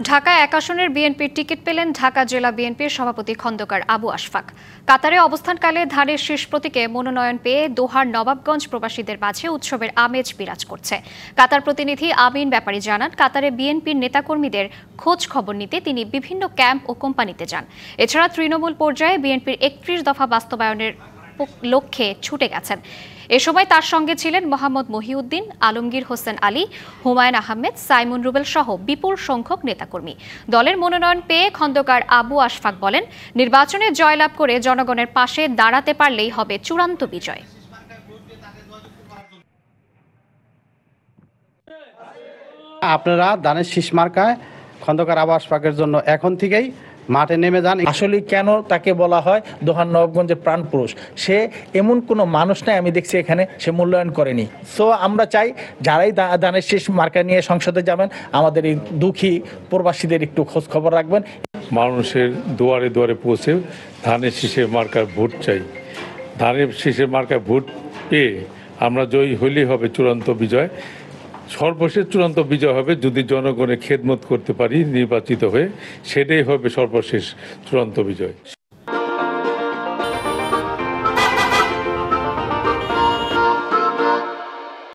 ঢাকায় ১ আসনের বিএনপির টিকিট পেলেন ঢাকা জেলা বিএনপির সভাপতি খন্দকার আবু আশফাক। কাতারে অবস্থানকালে ধানের শীষ প্রতীকে মনোনয়ন পেয়ে দোহার নবাবগঞ্জ প্রবাসীদের মাঝে উৎসবের আমেজ বিরাজ করছে। কাতার প্রতিনিধি আমিন ব্যাপারী জানান, কাতারে বিএনপির নেতাকর্মীদের খোঁজ খবর নিতে তিনি বিভিন্ন ক্যাম্প ও কোম্পানিতে যান। এছাড়া তৃণমূল পর্যায়ে বিএনপির ৩১ দফা বাস্তবায়নের লক্ষ্যে ছুটে গেছেন। এ সময় তার সঙ্গে ছিলেন মোহাম্মদ মহিউদ্দিন, আলমগীর হোসেন আলী, হুমায়ুন আহমেদ, সাইমুন রুবেল সহ বিপুল সংখ্যক নেতাকর্মী। দলের মনোনয়ন পেয়ে খন্দকার আবু আশফাক বলেন, নির্বাচনে জয়লাভ করে জনগণের পাশে দাঁড়াতে পারলেই হবে চূড়ান্ত বিজয়। আপনারা ধানের শীষ মার্কায় খন্দকার আবু আশফাকের জন্য এখন থেকেই মাঠে নেমে যান। আসলে কেন তাকে বলা হয় দোহার নবাবগঞ্জের প্রাণ পুরুষ? সে এমন কোনো মানুষ নাই আমি দেখছি এখানে সে মূল্যায়ন করেনি। সো আমরা চাই যারাই ধানের শীষ মার্কা নিয়ে সংসদে যাবেন, আমাদের এই দুঃখী প্রবাসীদের একটু খোঁজ খবর রাখবেন। মানুষের দুয়ারে দুয়ারে পৌঁছে ধানের শীষের মার্কার ভোট চাই। ধানের শীষের মার্কার ভোট পেয়ে আমরা জয়ী হলেই হবে চূড়ান্ত বিজয়। সর্বশেষ চূড়ান্ত বিজয় হবে যদি জনগণের খেদমত করতে পারি নির্বাচিত হয়ে, সেটাই হবে সর্বশেষ চূড়ান্ত বিজয়।